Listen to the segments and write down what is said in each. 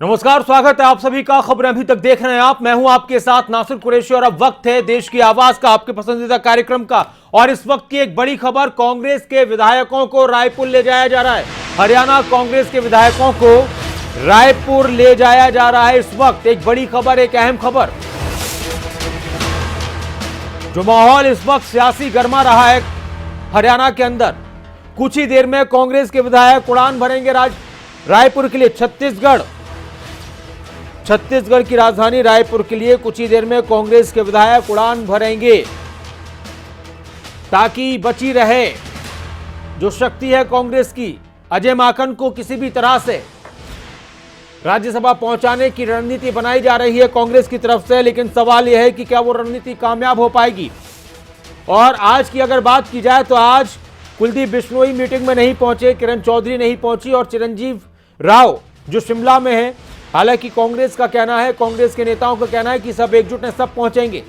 नमस्कार, स्वागत है आप सभी का। खबरें अभी तक देख रहे हैं आप, मैं हूं आपके साथ नासिर कुरैशी और अब वक्त है देश की आवाज का, आपके पसंदीदा कार्यक्रम का। और इस वक्त की एक बड़ी खबर, कांग्रेस के विधायकों को रायपुर ले जाया जा रहा है। हरियाणा कांग्रेस के विधायकों को रायपुर ले जाया जा रहा है। इस वक्त एक बड़ी खबर, एक अहम खबर। जो माहौल इस वक्त सियासी गर्मा रहा है हरियाणा के अंदर, कुछ ही देर में कांग्रेस के विधायक उड़ान भरेंगे रायपुर के लिए। छत्तीसगढ़ की राजधानी रायपुर के लिए कुछ ही देर में कांग्रेस के विधायक उड़ान भरेंगे, ताकि बची रहे जो शक्ति है कांग्रेस की। अजय माकन को किसी भी तरह से राज्यसभा पहुंचाने की रणनीति बनाई जा रही है कांग्रेस की तरफ से, लेकिन सवाल यह है कि क्या वो रणनीति कामयाब हो पाएगी। और आज की अगर बात की जाए तो आज कुलदीप बिश्नोई मीटिंग में नहीं पहुंचे, किरण चौधरी नहीं पहुंची और चिरंजीव राव जो शिमला में है। हालांकि कांग्रेस का कहना है, कांग्रेस के नेताओं का कहना है कि सब एकजुट हैं, सब पहुंचेंगे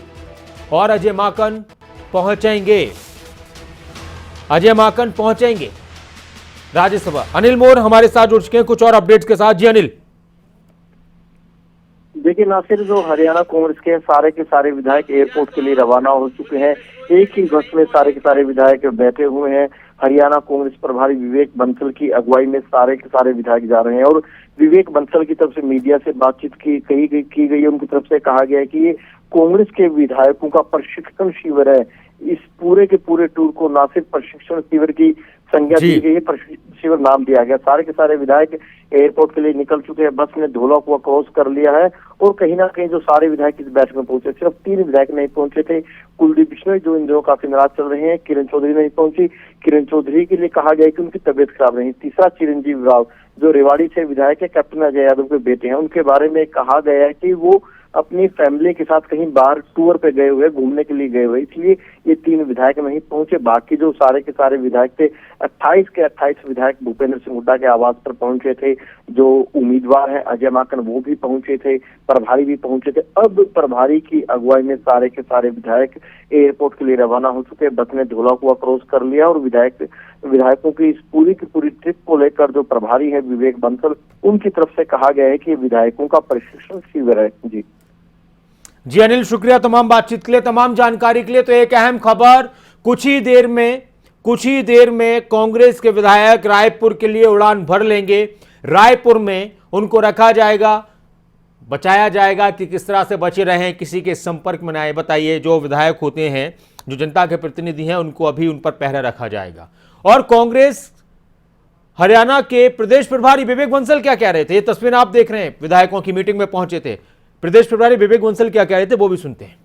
और अजय माकन पहुंचेंगे। अजय माकन पहुंचेंगे राज्यसभा। अनिल मोर हमारे साथ जुड़ चुके हैं कुछ और अपडेट्स के साथ। जी अनिल। देखिए नासिर, जो हरियाणा कांग्रेस के सारे विधायक एयरपोर्ट के लिए रवाना हो चुके हैं। एक ही बस में सारे के सारे विधायक बैठे हुए हैं। हरियाणा कांग्रेस प्रभारी विवेक बंसल की अगुवाई में सारे के सारे विधायक जा रहे हैं और विवेक बंसल की तरफ से मीडिया से बातचीत की गई है। उनकी तरफ से कहा गया है कि ये कांग्रेस के विधायकों का प्रशिक्षण शिविर है। इस पूरे के पूरे टूर को ना सिर्फ प्रशिक्षण शिविर की संज्ञा दी गई है, प्रशिक्षण शिविर नाम दिया गया। सारे के सारे विधायक एयरपोर्ट के लिए निकल चुके हैं। बस ने धोला कुआं क्रॉस कर लिया है और कहीं ना कहीं जो सारे विधायक इस बैठक में पहुंचे, सिर्फ 3 विधायक नहीं पहुंचे थे। कुलदीप बिश्नोई जो इन दिनों काफी नाराज चल रहे हैं, किरण चौधरी नहीं पहुंची। किरण चौधरी के लिए कहा गया कि उनकी तबीयत खराब रही। तीसरा चिरंजीव राव जो रेवाड़ी से विधायक है, कैप्टन अजय यादव के बेटे हैं, उनके बारे में कहा गया है कि वो अपनी फैमिली के साथ कहीं बाहर टूर पे गए हुए, घूमने के लिए गए हुए, इसलिए ये 3 विधायक नहीं पहुंचे। बाकी जो सारे के सारे विधायक थे, 28 के 28 विधायक भूपेंद्र सिंह हुड्डा के आवास पर पहुंचे थे। जो उम्मीदवार है अजय माकन वो भी पहुंचे थे, प्रभारी भी पहुंचे थे। अब प्रभारी की अगुवाई में सारे के सारे विधायक एयरपोर्ट के लिए रवाना हो चुके। बस ने धोला कुआं क्रॉस कर लिया और विधायकों की इस पूरी की पूरी ट्रिप को लेकर जो प्रभारी है विवेक बंसल, उनकी तरफ से कहा गया है कि विधायकों का प्रशिक्षण शिविर है। जी अनिल, शुक्रिया तमाम बातचीत के लिए, तमाम जानकारी के लिए। तो एक अहम खबर, कुछ ही देर में कांग्रेस के विधायक रायपुर के लिए उड़ान भर लेंगे। रायपुर में उनको रखा जाएगा, बचाया जाएगा कि किस तरह से बचे रहें, किसी के संपर्क में न आए। बताइए, जो विधायक होते हैं, जो जनता के प्रतिनिधि हैं, उनको अभी उन पर पहरा रखा जाएगा। और कांग्रेस हरियाणा के प्रदेश प्रभारी विवेक बंसल क्या कह रहे थे, ये तस्वीर आप देख रहे हैं। विधायकों की मीटिंग में पहुंचे थे प्रदेश प्रभारी विवेक बंसल, क्या कह रहे थे वो भी सुनते हैं।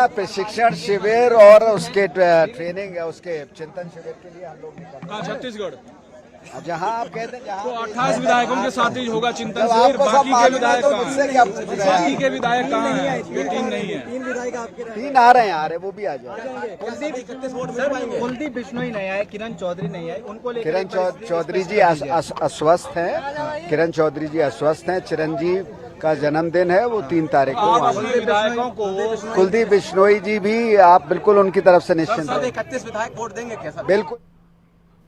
प्रशिक्षण शिविर और उसके ट्रेनिंग, उसके चिंतन शिविर के लिए हम लोग छत्तीसगढ़, जहाँ आप कहते हैं तो 28 विधायकों के साथ ही होगा चिंतन शिविर। बाकी के विधायक कहाँ हैं? जो 3 नहीं है, 3 विधायक आपके 3 आ रहे हैं, वो भी आ जाए। कुलदीप बिश्नोई नहीं आए, किरण चौधरी नहीं आए, उनको लेकर किरण चौधरी जी अस्वस्थ हैं। किरण चौधरी जी अस्वस्थ हैं। चिरंजीव का जन्मदिन है, वो 3 तारीख को। कुलदीप बिश्नोई जी भी आप बिल्कुल उनकी तरफ से निश्चिंत हैं। 31 विधायक वोट देंगे कैसा? बिल्कुल।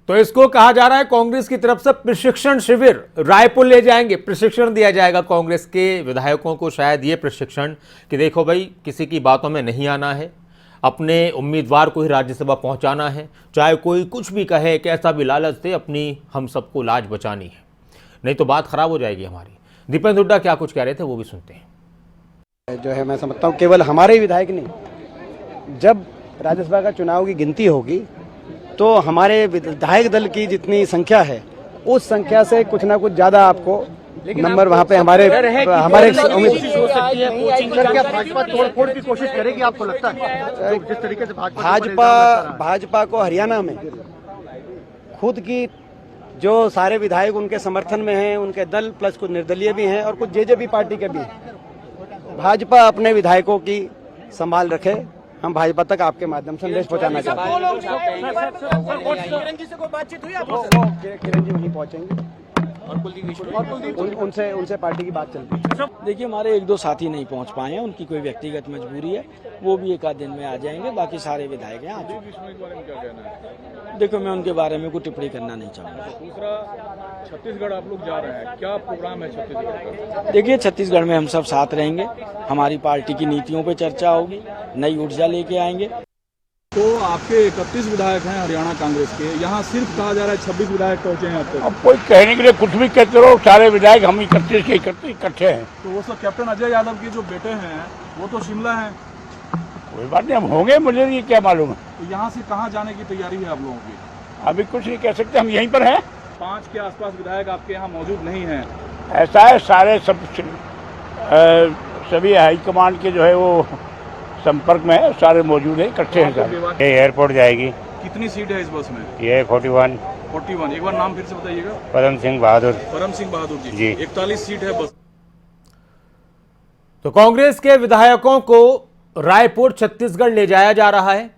तो इसको कहा जा रहा है कांग्रेस की तरफ से प्रशिक्षण शिविर रायपुर ले जाएंगे, प्रशिक्षण दिया जाएगा कांग्रेस के विधायकों को। शायद ये प्रशिक्षण कि देखो भाई, किसी की बातों में नहीं आना है, अपने उम्मीदवार को ही राज्यसभा पहुंचाना है, चाहे कोई कुछ भी कहे, कैसा भी लालच दे, अपनी हम सबको लाज बचानी है, नहीं तो बात खराब हो जाएगी हमारी। दीपेंद्र हुड्डा क्या कुछ कह रहे थे वो भी सुनते हैं। जो है, मैं समझता हूँ केवल हमारे ही विधायक नहीं, जब राज्यसभा का चुनाव की गिनती होगी तो हमारे विधायक दल की जितनी संख्या है, उस संख्या से कुछ ना कुछ ज्यादा आपको नंबर वहाँ पे हमारे भाजपा तोड़फोड़ की कोशिश करेगी, आपको लगता है? जिस तरीके से भाजपा को हरियाणा में खुद की जो सारे विधायक उनके समर्थन में हैं, उनके दल प्लस कुछ निर्दलीय भी हैं और कुछ जेजेपी पार्टी के भी हैं। भाजपा अपने विधायकों की संभाल रखे, हम भाजपा तक आपके माध्यम से संदेश पहुंचाना चाहते हैं। किरण जी वहीं पहुंचेंगे और उनसे पार्टी की बात चल रही है। देखिए, हमारे 1-2 साथी नहीं पहुंच पाए हैं, उनकी कोई व्यक्तिगत मजबूरी है, वो भी 1 आध दिन में आ जाएंगे। बाकी सारे विधायक हैं। देखो, मैं उनके बारे में कोई टिप्पणी करना नहीं चाहूँगा। छत्तीसगढ़ आप लोग जा रहे हैं, क्या प्रोग्राम है छत्तीसगढ़ का? देखिए, छत्तीसगढ़ में हम सब साथ रहेंगे, हमारी पार्टी की नीतियों पे चर्चा होगी, नई ऊर्जा लेके आएंगे। तो आपके 31 विधायक हैं हरियाणा कांग्रेस के, यहाँ सिर्फ कहा जा रहा है 26 विधायक पहुंचे हैं अब तक। अब कोई कहने के लिए कुछ भी कहते रहो, सारे विधायक हम इकट्ठे हैं। तो वो सब कैप्टन अजय यादव के जो बेटे हैं वो तो शिमला हैं, कोई बात नहीं, हम होंगे, मुझे ये क्या मालूम है। तो यहाँ से कहाँ जाने की तैयारी है आप लोगों की? अभी कुछ नहीं कह सकते, हम यहीं पर हैं। 5 के आसपास विधायक आपके यहाँ मौजूद नहीं हैं। ऐसा है, सारे सभी हाईकमान के जो है वो संपर्क में है, सारे मौजूद हैं, इकट्ठे हैं सारे। एयरपोर्ट जाएगी। कितनी सीट है इस बस में? ये 41। 41। एक बार नाम फिर से बताइएगा। परम सिंह बहादुर। परम सिंह बहादुर जी। 41 सीट है बस। तो कांग्रेस के विधायकों को रायपुर छत्तीसगढ़ ले जाया जा रहा है।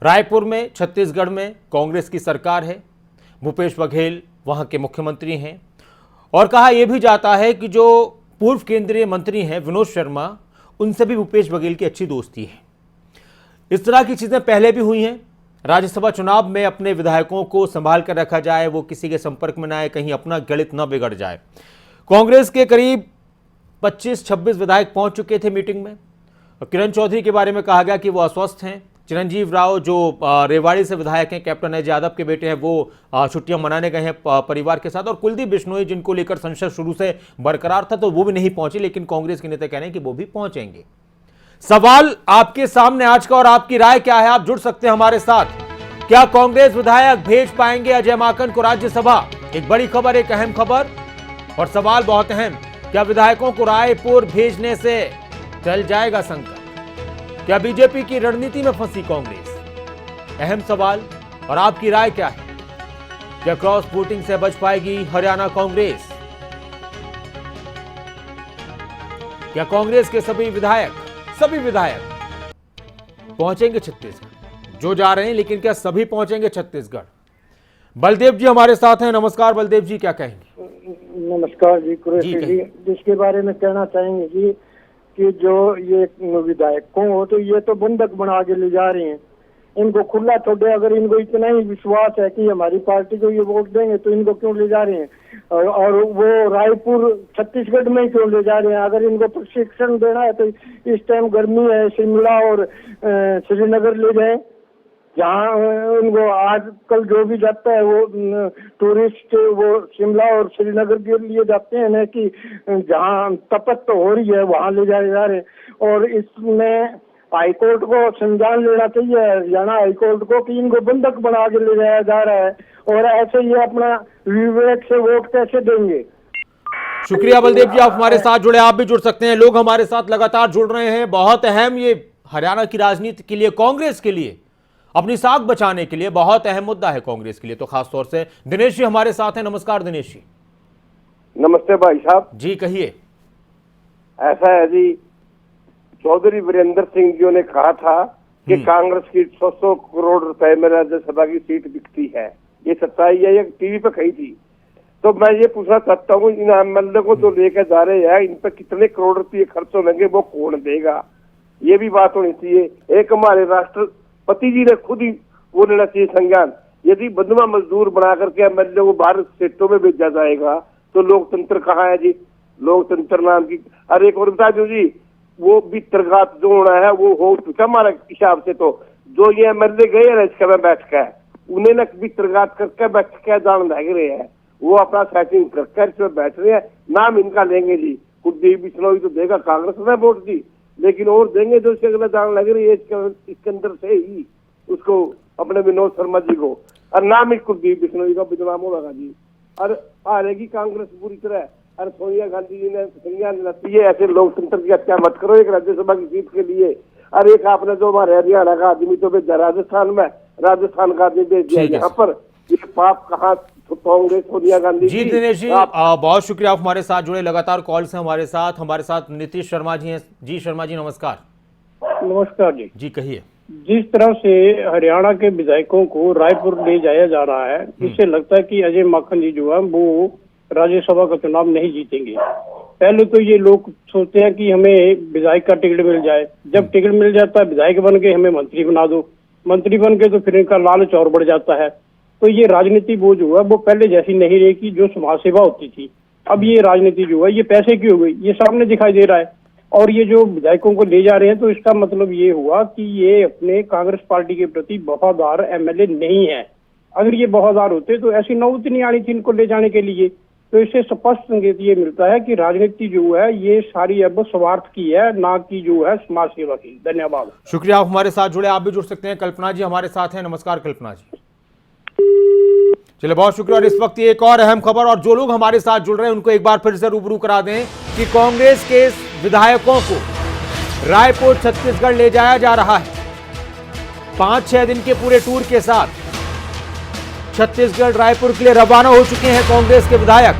रायपुर में, छत्तीसगढ़ में कांग्रेस की सरकार है, भूपेश बघेल वहां के मुख्यमंत्री हैं और कहा यह भी जाता है कि जो पूर्व केंद्रीय मंत्री हैं विनोद शर्मा, उनसे भी भूपेश बघेल की अच्छी दोस्ती है। इस तरह की चीजें पहले भी हुई हैं। राज्यसभा चुनाव में अपने विधायकों को संभाल कर रखा जाए, वो किसी के संपर्क में ना आए, कहीं अपना गणित न बिगड़ जाए। कांग्रेस के करीब 25-26 विधायक पहुंच चुके थे मीटिंग में। किरण चौधरी के बारे में कहा गया कि वो अस्वस्थ हैं। चिरंजीव राव जो रेवाड़ी से विधायक हैं, कैप्टन अजय यादव के बेटे हैं, वो छुट्टियां मनाने गए हैं परिवार के साथ। और कुलदीप बिश्नोई, जिनको लेकर संशय शुरू से बरकरार था, तो वो भी नहीं पहुंचे, लेकिन कांग्रेस के नेता कह रहे हैं कि वो भी पहुंचेंगे। सवाल आपके सामने आज का, और आपकी राय क्या है? आप जुड़ सकते हैं हमारे साथ। क्या कांग्रेस विधायक भेज पाएंगे अजय माकन को राज्यसभा? एक बड़ी खबर, एक अहम खबर, और सवाल बहुत अहम, क्या विधायकों को रायपुर भेजने से टल जाएगा संकट? क्या बीजेपी की रणनीति में फंसी कांग्रेस? अहम सवाल, और आपकी राय क्या है? क्या क्रॉस वोटिंग से बच पाएगी हरियाणा कांग्रेस? क्या कांग्रेस के सभी विधायक पहुंचेंगे छत्तीसगढ़? जो जा रहे हैं, लेकिन क्या सभी पहुंचेंगे छत्तीसगढ़? बलदेव जी हमारे साथ हैं। नमस्कार बलदेव जी, क्या कहेंगे? नमस्कार जी, कुरैशी जी। जिसके बारे में कहना चाहेंगे जी कि जो ये विधायकों हो, तो ये तो बंधक बना के ले जा रहे हैं। इनको खुला छोड़े, अगर इनको इतना ही विश्वास है कि हमारी पार्टी को ये वोट देंगे, तो इनको क्यों ले जा रहे हैं? और वो रायपुर छत्तीसगढ़ में क्यों ले जा रहे हैं? अगर इनको प्रशिक्षण देना है तो इस टाइम गर्मी है, शिमला और श्रीनगर ले जाए, जहाँ उनको आजकल जो भी जाता है वो टूरिस्ट वो शिमला और श्रीनगर के लिए जाते हैं ना, कि जहाँ तपत तो हो रही है वहाँ ले जाए जा रहे हैं। और इसमें हाईकोर्ट को संज्ञान लेना चाहिए, हरियाणा हाईकोर्ट को, कि इनको बंधक बना के ले जाया जा रहा है, और ऐसे ये अपना विवेक से वोट कैसे देंगे? शुक्रिया बलदेव जी, आप हमारे साथ जुड़े। आप भी जुड़ सकते हैं, लोग हमारे साथ लगातार जुड़ रहे हैं। बहुत अहम, ये हरियाणा की राजनीति के लिए, कांग्रेस के लिए, अपनी साख बचाने के लिए बहुत अहम मुद्दा है कांग्रेस के लिए, तो खासतौर से। दिनेश जी हमारे साथ हैं। नमस्कार दिनेश जी। नमस्ते भाई साहब जी, कहिए। ऐसा है जी, चौधरी वीरेंद्र सिंह जी ने कहा था कि कांग्रेस की 100 करोड़ रुपए में राज्यसभा की सीट बिकती है। ये सच्चाई है, ये टीवी पे कही थी। तो मैं ये पूछना चाहता हूँ, इन एमएलए को जो लेकर जा रहे हैं, इन पर कितने करोड़ रुपये खर्च होंगे, वो कौन देगा? ये भी बात होनी चाहिए। एक हमारे राष्ट्रपति जी ने खुद ही वो लेना चाहिए संज्ञान। यदि बंधुआ मजदूर बना करके एमएलए को बाहर स्टेटों में भेजा जाएगा, तो लोकतंत्र कहाँ है जी? लोकतंत्र नाम की। अरे एक और बता दो जी, वो भी तरगात जो होना है वो हो चुका हमारे हिसाब से। तो जो ये एमएलए गए हैं इसका में बैठ कर, उन्हें न भी तरगात करके बैठ के जान लग रहे हैं, वो अपना सेटिंग करके इसमें बैठ रहे हैं। नाम इनका लेंगे जी, कुलदीप बिश्नोई तो देगा कांग्रेस ने वोट दी, लेकिन और देंगे जो इसके अगला जान लग रही है इसके अंदर से ही उसको, अपने विनोद शर्मा जी को, और नाम ही कुलदीप बिश्नोई का बदनाम होगा जी। और हारेगी कांग्रेस पूरी तरह। और सोनिया गांधी जी ने संज्ञान लेना चाहिए, ऐसे लोकतंत्र की हत्या मत करो एक राज्यसभा की सीट के लिए। और एक आपने जो हमारे हरियाणा का आदमी तो भेजा राजस्थान में, राजस्थान का आदमी भेज दिया यहाँ पर, ये पाप कहाँ छुपाओगे सोनिया गांधी जी? दिनेश जी बहुत शुक्रिया, आप हमारे साथ जुड़े। लगातार कॉल से हमारे साथ नीतीश शर्मा जी हैं। जी शर्मा जी नमस्कार। नमस्कार जी। जी कहिए। जिस तरह से हरियाणा के विधायकों को रायपुर ले जाया जा रहा है, इससे लगता है कि अजय माकन जी जो है वो राज्यसभा का चुनाव नहीं जीतेंगे। पहले तो ये लोग सोचते हैं कि हमें विधायक का टिकट मिल जाए, जब टिकट मिल जाता है विधायक बन के हमें मंत्री बना दो, मंत्री बन के तो फिर इनका लालच और बढ़ जाता है। तो ये राजनीति वो जो है वो पहले जैसी नहीं रही कि जो समाज सेवा होती थी। अब ये राजनीति जो है ये पैसे की हो गई, ये सामने दिखाई दे रहा है। और ये जो विधायकों को ले जा रहे हैं तो इसका मतलब ये हुआ कि ये अपने कांग्रेस पार्टी के प्रति वफादार एमएलए नहीं है। अगर ये वफादार होते तो ऐसी नौबत नहीं आनी थी इनको ले जाने के लिए। तो इससे स्पष्ट संकेत ये मिलता है कि राजनीति जो है ये सारी अब स्वार्थ की है, ना कि जो है समाज सेवा की। धन्यवाद। शुक्रिया, आप हमारे साथ जुड़े। आप भी जुड़ सकते हैं। कल्पना जी हमारे साथ हैं। नमस्कार कल्पना जी। चलिए, बहुत शुक्रिया। और इस वक्त एक और अहम खबर, और जो लोग हमारे साथ जुड़ रहे हैं उनको एक बार फिर से रूबरू करा दें कि कांग्रेस के विधायकों को रायपुर छत्तीसगढ़ ले जाया जा रहा है। 5-6 दिन के पूरे टूर के साथ छत्तीसगढ़ रायपुर के लिए रवाना हो चुके हैं कांग्रेस के विधायक।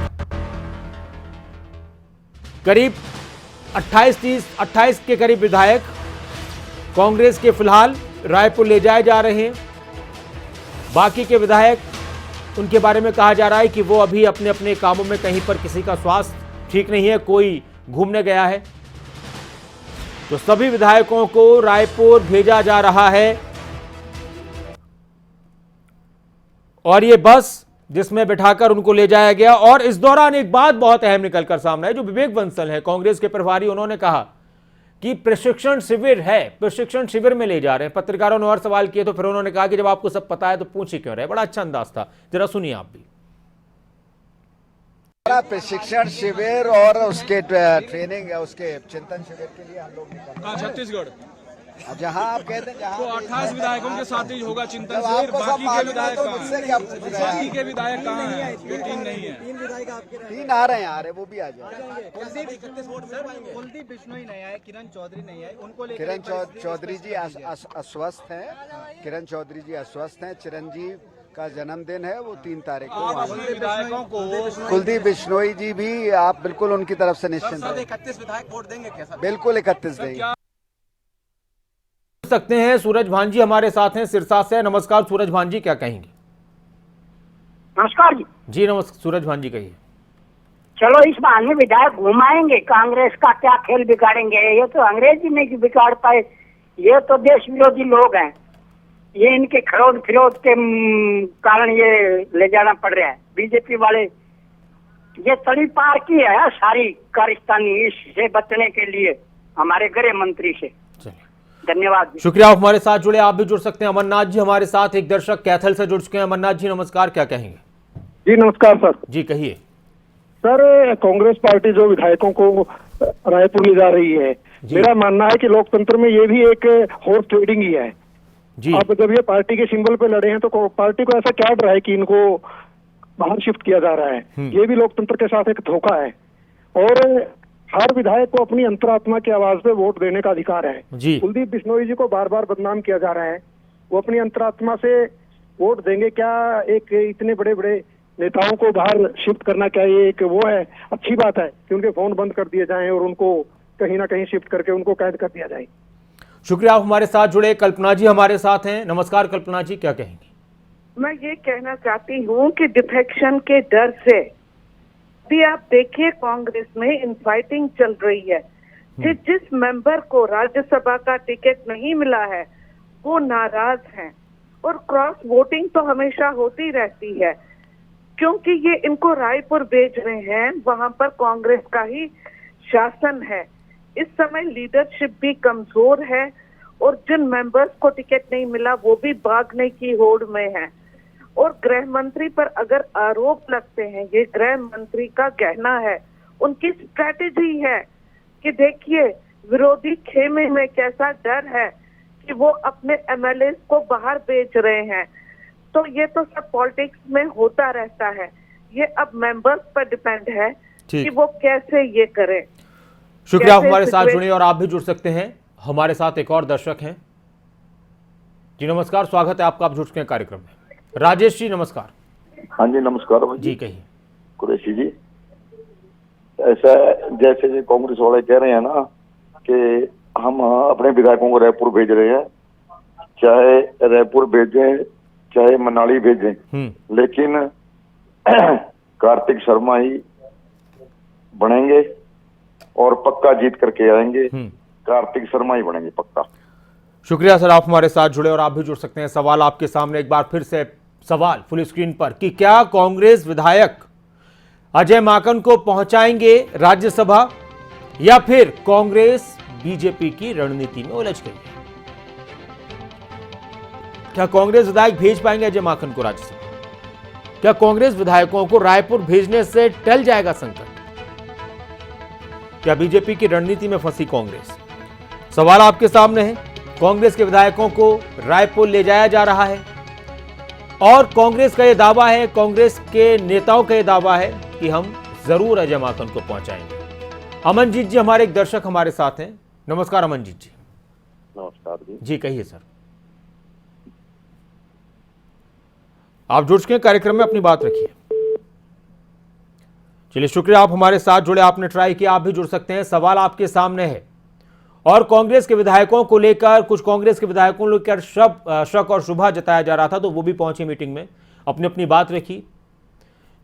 करीब 28 के करीब विधायक कांग्रेस के फिलहाल रायपुर ले जाए जा रहे हैं। बाकी के विधायक, उनके बारे में कहा जा रहा है कि वो अभी अपने अपने कामों में, कहीं पर किसी का स्वास्थ्य ठीक नहीं है, कोई घूमने गया है। तो सभी विधायकों को रायपुर भेजा जा रहा है। और ये बस जिसमें बिठाकर उनको ले जाया गया। और इस दौरान एक बात बहुत अहम निकलकर सामने आई। जो विवेक बंसल है कांग्रेस के प्रभारी, उन्होंने कहा कि प्रशिक्षण शिविर है, प्रशिक्षण शिविर में ले जा रहे हैं। पत्रकारों ने और सवाल किए तो फिर उन्होंने कहा कि जब आपको सब पता है तो पूछ ही क्यों रहे। बड़ा अच्छा अंदाज था, जरा सुनिए आप भी। प्रशिक्षण शिविर और उसके ट्रेनिंग, उसके चिंतन शिविर के लिए हम लोग छत्तीसगढ़ जहाँ आप कहते हैं तो 28 विधायकों के साथ ही होगा चिंतन शिविर। बाकी के विधायक कहाँ हैं? ये टीम नहीं है। 3 आ रहे हैं, वो भी आ जाए। कुलदीप बिश्नोई नहीं आए, किरण चौधरी नहीं आए, उनको किरण चौधरी जी अस्वस्थ हैं। किरण चौधरी जी अस्वस्थ हैं। चिरंजीव का जन्मदिन है, वो 3 तारीख को। विधायकों को कुलदीप बिश्नोई जी भी आप बिल्कुल उनकी तरफ से निश्चिंत हैं। 31 विधायक वोट देंगे कैसा? बिल्कुल 31 देंगे। सकते हैं सूरज भांजी हमारे साथ हैं सिरसा से। नमस्कार सूरज भांजी, क्या कहेंगे? नमस्कार जी। जी नमस्कार सूरज भांजी, कहिए। चलो इस बहाने विधायक घुमाएंगे, कांग्रेस का क्या खेल बिगाड़ेंगे? ये तो अंग्रेजी नहीं बिगाड़ पाए, ये तो देश विरोधी लोग हैं। ये इनके खरोद फिरोद के कारण ये ले जाना पड़ रहा है। बीजेपी वाले ये तड़ी पार की है सारी कारिस्तानी, इससे बचने के लिए हमारे गृह मंत्री से। धन्यवाद। शुक्रिया, आप हमारे साथ जुड़े। आप भी जुड़ सकते हैं। अमरनाथ जी हमारे साथ, एक दर्शक कैथल से जुड़ चुके हैं। अमरनाथ जी नमस्कार, क्या कहेंगे? जी नमस्कार सर। जी कहिए। सर, कांग्रेस पार्टी जो विधायकों को रायपुर ले जा रही है, मेरा मानना है कि लोकतंत्र में ये भी एक हॉर्स ट्रेडिंग ही है जी। अब जब ये पार्टी के सिंबल पे लड़े हैं तो पार्टी को ऐसा क्या डर है कि इनको बाहर शिफ्ट किया जा रहा है? ये भी लोकतंत्र के साथ एक धोखा है। और हर विधायक को अपनी अंतरात्मा की आवाज पे वोट देने का अधिकार है। कुलदीप बिश्नोई जी को बार बार बदनाम किया जा रहा है। वो अपनी अंतरात्मा से वोट देंगे क्या? एक इतने बड़े बड़े नेताओं को बाहर शिफ्ट करना क्या ये एक वो है? अच्छी बात है कि उनके फोन बंद कर दिए जाएं और उनको कहीं ना कहीं शिफ्ट करके उनको कैद कर दिया जाए। शुक्रिया, आप हमारे साथ जुड़े। कल्पना जी हमारे साथ हैं। नमस्कार कल्पना जी, क्या कहेंगे? मैं ये कहना चाहती हूँ कि डिफेक्शन के डर से भी आप देखिए कांग्रेस में इनफाइटिंग चल रही है कि जिस मेंबर को राज्यसभा का टिकट नहीं मिला है वो नाराज हैं। और क्रॉस वोटिंग तो हमेशा होती रहती है क्योंकि ये इनको रायपुर भेज रहे हैं, वहां पर कांग्रेस का ही शासन है। इस समय लीडरशिप भी कमजोर है और जिन मेंबर्स को टिकट नहीं मिला वो भी भागने की होड़ में है। और गृह मंत्री पर अगर आरोप लगते हैं, ये गृह मंत्री का कहना है, उनकी स्ट्रेटेजी है कि देखिए विरोधी खेमे में कैसा डर है कि वो अपने एमएलए को बाहर भेज रहे हैं। तो ये तो सब पॉलिटिक्स में होता रहता है। ये अब मेंबर्स पर डिपेंड है कि वो कैसे ये करें। शुक्रिया, आप हमारे साथ जुड़े और आप भी जुड़ सकते हैं। हमारे साथ एक और दर्शक हैं। जी नमस्कार, स्वागत है आपका, आप जुड़ चुके हैं कार्यक्रम में। राजेश जी नमस्कार। हाँ जी नमस्कार जी कहिए। कुरैशी जी, ऐसा जैसे जी कांग्रेस वाले कह रहे हैं ना कि हम अपने विधायकों को रायपुर भेज रहे हैं, चाहे रायपुर भेजें चाहे मनाली भेजें, लेकिन कार्तिक शर्मा ही बनेंगे और पक्का जीत करके आएंगे। कार्तिक शर्मा ही बनेंगे पक्का। शुक्रिया सर, आप हमारे साथ जुड़े और आप भी जुड़ सकते हैं। सवाल आपके सामने एक बार फिर से सवाल फुल स्क्रीन पर कि क्या कांग्रेस विधायक अजय माकन को पहुंचाएंगे राज्यसभा या फिर कांग्रेस बीजेपी की रणनीति में उलझ गई है। क्या कांग्रेस विधायक भेज पाएंगे अजय माकन को राज्यसभा? क्या कांग्रेस विधायकों को रायपुर भेजने से टल जाएगा संकट? क्या बीजेपी की रणनीति में फंसी कांग्रेस? सवाल आपके सामने है। कांग्रेस के विधायकों को रायपुर ले जाया जा रहा है और कांग्रेस का यह दावा है, कांग्रेस के नेताओं का यह दावा है कि हम जरूर अजय माकन को पहुंचाएंगे। अमनजीत जी हमारे एक दर्शक हमारे साथ हैं। नमस्कार अमनजीत जी। नमस्कार जी कहिए सर। आप जुड़ चुके हैं कार्यक्रम में, अपनी बात रखिए। चलिए शुक्रिया, आप हमारे साथ जुड़े, आपने ट्राई किया, आप भी जुड़ सकते हैं। सवाल आपके सामने है और कांग्रेस के विधायकों को लेकर, कुछ कांग्रेस के विधायकों को लेकर शक और शुभा जताया जा रहा था, तो वो भी पहुंचे मीटिंग में, अपनी अपनी बात रखी।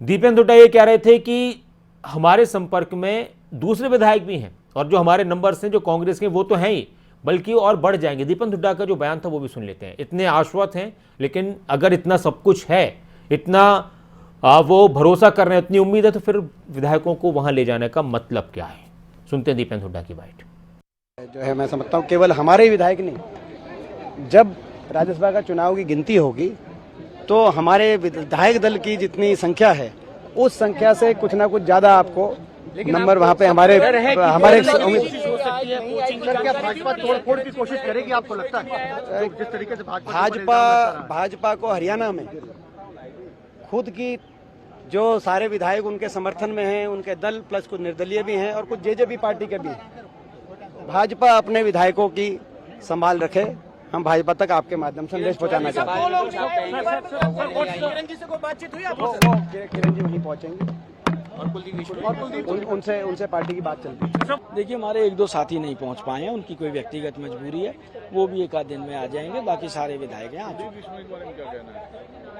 दीपेंद्र हुड्डा ये कह रहे थे कि हमारे संपर्क में दूसरे विधायक भी हैं और जो हमारे नंबर्स हैं जो कांग्रेस के वो तो हैं ही, बल्कि और बढ़ जाएंगे। दीपेंद्र हुड्डा का जो बयान था वो भी सुन लेते हैं। इतने आश्वस्त हैं, लेकिन अगर इतना सब कुछ है, इतना वो भरोसा कर रहे हैं, इतनी उम्मीद है, तो फिर विधायकों को वहां ले जाने का मतलब क्या है? सुनते हैं दीपेंद्र हुड्डा की बात। जो है मैं समझता हूँ केवल हमारे ही विधायक नहीं, जब राज्यसभा का चुनाव की गिनती होगी तो हमारे विधायक दल की जितनी संख्या है उस संख्या से कुछ ना कुछ ज्यादा आपको नंबर वहाँ पे हमारे भाजपा तोड़फोड़ की कोशिश करेगी, आपको लगता है? जिस तरीके से भाजपा को हरियाणा में खुद की जो सारे विधायक उनके समर्थन में हैं, उनके दल प्लस कुछ निर्दलीय भी हैं और कुछ जेजेपी पार्टी के भी हैं। भाजपा अपने विधायकों की संभाल रखे, हम भाजपा तक आपके माध्यम से संदेश पहुंचाना चाहते हैं। किरण जी वहीं पहुंचेंगे और उनसे पार्टी की बात चलती है। देखिए हमारे एक दो साथी नहीं पहुंच पाए हैं, उनकी कोई व्यक्तिगत मजबूरी है, वो भी एक आध दिन में आ जाएंगे, बाकी सारे विधायक हैं। आज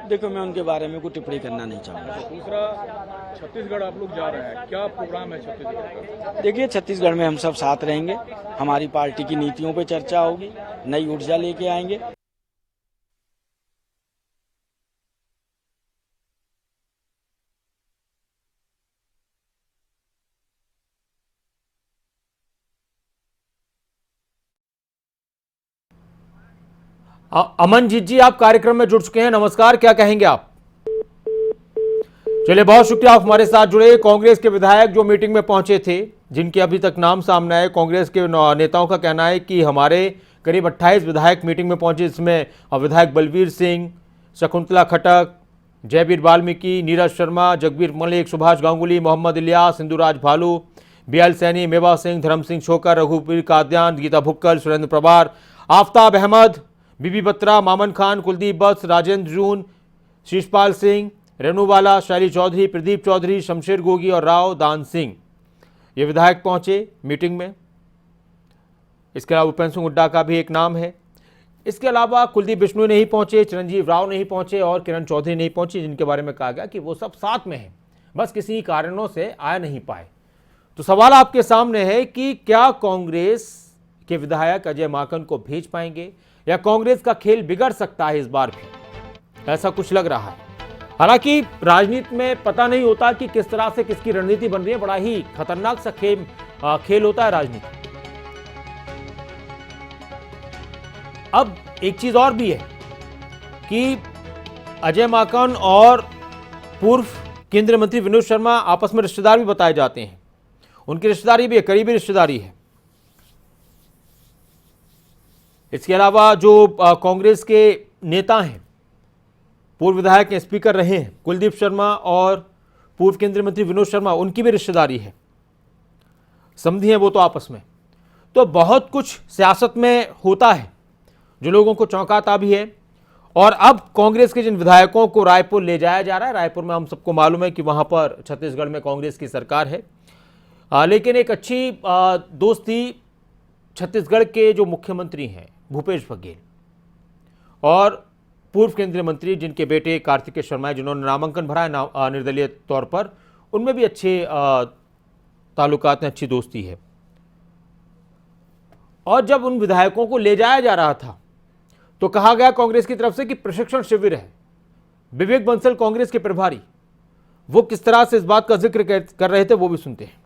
देखो मैं उनके बारे में कोई टिप्पणी करना नहीं चाहूँगा। दूसरा, छत्तीसगढ़ आप लोग जा रहे हैं, क्या प्रोग्राम है छत्तीसगढ़ का? देखिए छत्तीसगढ़ में हम सब साथ रहेंगे, हमारी पार्टी की नीतियों पे चर्चा होगी, नई ऊर्जा लेके आएंगे। अमनजीत जी आप कार्यक्रम में जुड़ चुके हैं। नमस्कार, क्या कहेंगे आप? चलिए बहुत शुक्रिया, आप हमारे साथ जुड़े। कांग्रेस के विधायक जो मीटिंग में पहुंचे थे, जिनके अभी तक नाम सामने आए, कांग्रेस के नेताओं का कहना है कि हमारे करीब 28 विधायक मीटिंग में पहुंचे, इसमें विधायक बलवीर सिंह, शकुंतला खटक, जयवीर वाल्मीकि, नीरज शर्मा, जगबीर मलिक, सुभाष गांगुली, मोहम्मद इलियास, सिंधुराज भालू, BL सैनी, मेवा सिंह, धर्म सिंह छोकर, रघुवीर कादयान, गीता भुक्कल, सुरेंद्र प्रभार, आफ्ताब अहमद, बीबी बत्रा, मामन खान, कुलदीप बत्स, राजेंद्र जून, शीशपाल सिंह, रेणुवाला, शैली चौधरी, प्रदीप चौधरी, शमशेर गोगी और राव दान सिंह, ये विधायक पहुंचे मीटिंग में। इसके अलावा भूपेंद्र सिंह हुड्डा का भी एक नाम है। इसके अलावा कुलदीप बिश्नोई नहीं पहुंचे, चिरंजीव राव नहीं पहुंचे और किरण चौधरी नहीं पहुंची, जिनके बारे में कहा गया कि वो सब साथ में हैं, बस किसी कारणों से आ नहीं पाए। तो सवाल आपके सामने है कि क्या कांग्रेस के विधायक अजय माकन को भेज पाएंगे या कांग्रेस का खेल बिगड़ सकता है इस बार भी? ऐसा कुछ लग रहा है। हालांकि राजनीति में पता नहीं होता कि किस तरह से किसकी रणनीति बन रही है, बड़ा ही खतरनाक सा खेल होता है राजनीति। अब एक चीज और भी है कि अजय माकन और पूर्व केंद्रीय मंत्री विनोद शर्मा आपस में रिश्तेदार भी बताए जाते हैं। उनकी रिश्तेदारी भी है, करीबी रिश्तेदारी है। इसके अलावा जो कांग्रेस के नेता हैं, पूर्व विधायक हैं, स्पीकर रहे हैं, कुलदीप शर्मा और पूर्व केंद्रीय मंत्री विनोद शर्मा, उनकी भी रिश्तेदारी है, समझी हैं वो तो आपस में। तो बहुत कुछ सियासत में होता है जो लोगों को चौंकाता भी है। और अब कांग्रेस के जिन विधायकों को रायपुर ले जाया जा रहा है, रायपुर में हम सबको मालूम है कि वहां पर छत्तीसगढ़ में कांग्रेस की सरकार है, लेकिन एक अच्छी दोस्ती छत्तीसगढ़ के जो मुख्यमंत्री हैं भूपेश बघेल और पूर्व केंद्रीय मंत्री जिनके बेटे कार्तिकेय शर्मा है, जिन्होंने नामांकन भरा है निर्दलीय तौर पर, उनमें भी अच्छे ताल्लुकात हैं, अच्छी दोस्ती है। और जब उन विधायकों को ले जाया जा रहा था तो कहा गया कांग्रेस की तरफ से कि प्रशिक्षण शिविर है, विवेक बंसल कांग्रेस के प्रभारी, वो किस तरह से इस बात का जिक्र कर रहे थे, वो भी सुनते हैं।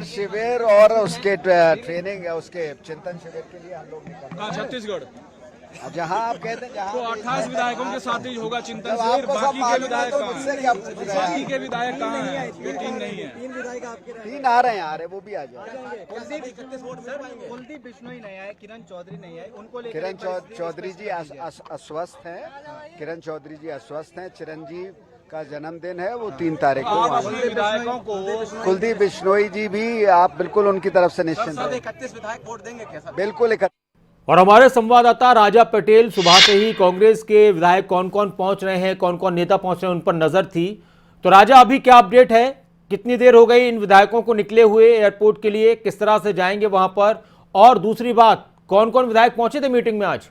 शिविर और उसके ट्रेनिंग उसके चिंतन शिविर के लिए हम लोग निकल छत्तीसगढ़ जहां आप कहते हैं तो 28 विधायकों के साथ ही होगा चिंतन शिविर। बाकी के विधायक कहाँ हैं? ये 3 नहीं है, 3 आ रहे हैं, वो भी आ जाए। कुलदीप बिश्नोई नहीं आए, किरण चौधरी नहीं आए, उनको किरण चौधरी जी अस्वस्थ हैं। किरण चौधरी जी अस्वस्थ हैं। चिरंजीव का जन्मदिन है, वो 3 तारीख को। विधायकों को कुलदीप बिश्नोई जी भी आप बिल्कुल उनकी तरफ से निश्चिंत हैं। 31 विधायक वोट देंगे कैसा? बिल्कुल। और हमारे संवाददाता राजा पटेल सुबह से ही कांग्रेस के विधायक कौन कौन पहुंच रहे हैं, कौन कौन नेता पहुंच रहे हैं, उन पर नजर थी। तो राजा, अभी क्या अपडेट है? कितनी देर हो गई इन विधायकों को निकले हुए एयरपोर्ट के लिए? किस तरह से जाएंगे वहां पर? और दूसरी बात, कौन कौन विधायक पहुंचे थे मीटिंग में आज?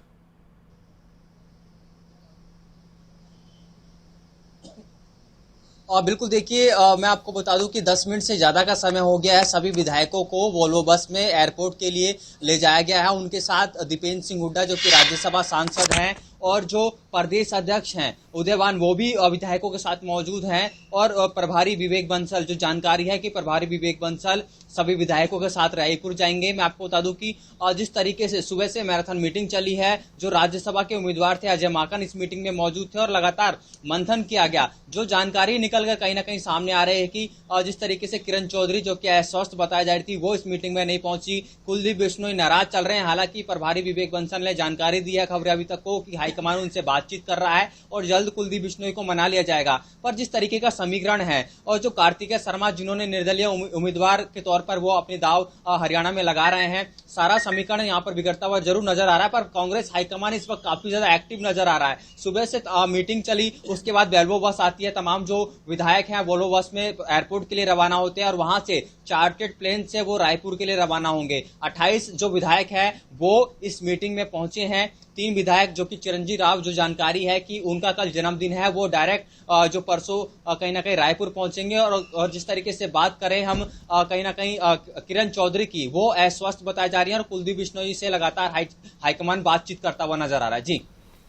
बिल्कुल, देखिए मैं आपको बता दूं कि 10 मिनट से ज़्यादा का समय हो गया है। सभी विधायकों को वोल्वो बस में एयरपोर्ट के लिए ले जाया गया है। उनके साथ दीपेंद्र सिंह हुड्डा जो कि राज्यसभा सांसद हैं और जो प्रदेश अध्यक्ष हैं उदयवान, वो भी विधायकों के साथ मौजूद हैं। और प्रभारी विवेक बंसल, जो जानकारी है कि प्रभारी विवेक बंसल सभी विधायकों के साथ रायपुर जाएंगे। मैं आपको बता दूं कि जिस तरीके से सुबह से मैराथन मीटिंग चली है, जो राज्यसभा के उम्मीदवार थे अजय माकन इस मीटिंग में मौजूद थे और लगातार मंथन किया गया। जो जानकारी निकल कर कहीं ना कहीं सामने आ रही है कि जिस तरीके से किरण चौधरी जो कि अस्वस्थ बताई जा रही थी, वो इस मीटिंग में नहीं पहुंची। कुलदीप बिश्नोई नाराज चल रहे हैं। हालांकि प्रभारी विवेक बंसल ने जानकारी दी है खबरें अभी तक को कि हाईकमान उनसे बातचीत कर रहा है और जल्द कुलदीप बिश्नोई को मना लिया जाएगा। पर जिस तरीके का समीकरण है और जो कार्तिकेय शर्मा जिन्होंने निर्दलीय उम्मीदवार के तौर पर वो अपने दाव हरियाणा में लगा रहे हैं, सारा समीकरण यहाँ पर बिगड़ता हुआ जरूर नजर आ रहा है। पर कांग्रेस हाईकमान इस वक्त काफी ज्यादा एक्टिव नजर आ रहा है। सुबह से मीटिंग चली, उसके बाद वोल्वो बस आती है। तमाम जो विधायक हैं वोल्वो बस में एयरपोर्ट के लिए रवाना होते हैं और वहां से चार्टर्ड प्लेन से वो रायपुर के लिए रवाना होंगे। 28 जो विधायक हैं वो इस मीटिंग में पहुंचे हैं। 3 विधायक जो कि चिरंजीव राव, जो जानकारी है कि उनका कल जन्मदिन है, वो डायरेक्ट जो परसों कहीं ना कहीं रायपुर पहुंचेंगे। और जिस तरीके से बात करें हम कहीं ना कहीं किरण चौधरी की, वो अस्वस्थ बताई जा रही है और कुलदीप बिश्नोई से लगातार हाईकमान बातचीत करता हुआ नजर आ रहा है। जी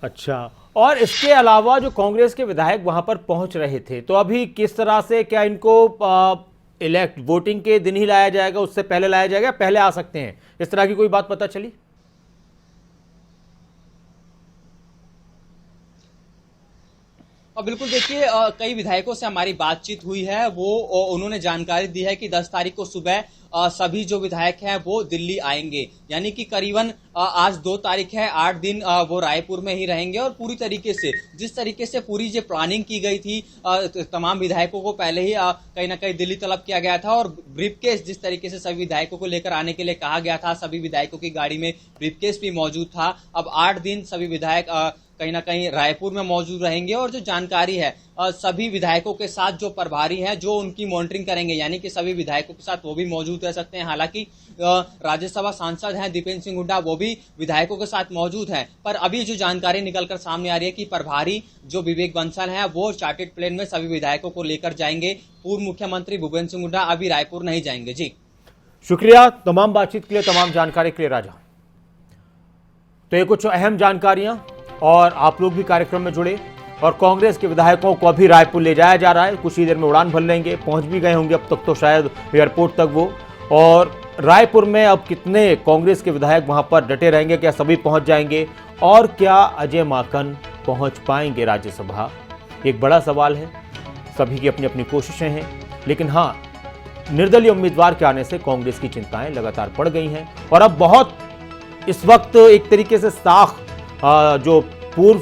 अच्छा, और इसके अलावा जो कांग्रेस के विधायक वहां पर पहुंच रहे थे, तो अभी किस तरह से, क्या इनको वोटिंग के दिन ही लाया जाएगा, उससे पहले लाया जाएगा, पहले आ सकते हैं, इस तरह की कोई बात पता चली? बिल्कुल, देखिए कई विधायकों से हमारी बातचीत हुई है। वो उन्होंने जानकारी दी है कि 10 तारीख को सुबह सभी जो विधायक हैं वो दिल्ली आएंगे। यानी कि करीबन आज 2 तारीख है, 8 दिन वो रायपुर में ही रहेंगे। और पूरी तरीके से जिस तरीके से पूरी जो प्लानिंग की गई थी, तमाम विधायकों को पहले ही कहीं ना कहीं दिल्ली तलब किया गया था। और ब्रीफकेस जिस तरीके से सभी विधायकों को लेकर आने के लिए कहा गया था, सभी विधायकों की गाड़ी में ब्रीफकेस भी मौजूद था। अब 8 दिन सभी विधायक कहीं ना कहीं रायपुर में मौजूद रहेंगे। और जो जानकारी है सभी विधायकों के साथ जो प्रभारी हैं जो उनकी मॉनिटरिंग करेंगे, यानी कि सभी विधायकों के साथ वो भी मौजूद रह सकते हैं। हालांकि राज्यसभा सांसद हैं दीपेंद्र सिंह हुड्डा, वो भी विधायकों के साथ मौजूद हैं। पर अभी जो जानकारी निकलकर सामने आ रही है कि प्रभारी जो विवेक बंसल हैं वो चार्टर्ड प्लेन में सभी विधायकों को लेकर जाएंगे। पूर्व मुख्यमंत्री भूपेंद्र सिंह हुड्डा अभी रायपुर नहीं जाएंगे। जी शुक्रिया तमाम बातचीत के लिए, तमाम जानकारी के लिए राजा। तो ये कुछ अहम जानकारियां, और आप लोग भी कार्यक्रम में जुड़े। और कांग्रेस के विधायकों को अभी रायपुर ले जाया जा रहा है, कुछ ही देर में उड़ान भर लेंगे, पहुंच भी गए होंगे अब तक तो शायद एयरपोर्ट तक वो। और रायपुर में अब कितने कांग्रेस के विधायक वहां पर डटे रहेंगे, क्या सभी पहुंच जाएंगे, और क्या अजय माकन पहुंच पाएंगे राज्यसभा, एक बड़ा सवाल है। सभी की अपनी अपनी कोशिशें हैं, लेकिन हाँ, निर्दलीय उम्मीदवार के आने से कांग्रेस की चिंताएं लगातार बढ़ गई हैं। और अब बहुत इस वक्त एक तरीके से साख जो पूर्व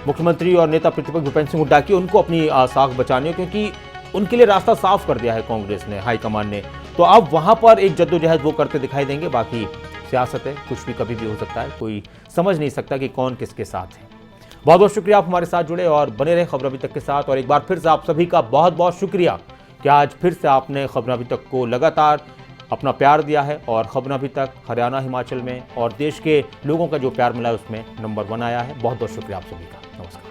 मुख्यमंत्री और नेता प्रतिपक्ष भूपेंद्र सिंह हुड्डा की, उनको अपनी साख बचानी है, क्योंकि उनके लिए रास्ता साफ कर दिया है कांग्रेस ने, हाईकमान ने। तो अब वहां पर एक जद्दोजहद वो करते दिखाई देंगे। बाकी सियासत है, कुछ भी कभी भी हो सकता है, कोई समझ नहीं सकता कि कौन किसके साथ है। बहुत बहुत शुक्रिया आप हमारे साथ जुड़े और बने रहे खबर अभी तक के साथ। और एक बार फिर से आप सभी का बहुत बहुत शुक्रिया कि आज फिर से आपने खबर अभी तक को लगातार अपना प्यार दिया है। और खबर अभी तक हरियाणा, हिमाचल में और देश के लोगों का जो प्यार मिला है उसमें नंबर 1 आया है। बहुत बहुत शुक्रिया आप सभी का। नमस्कार।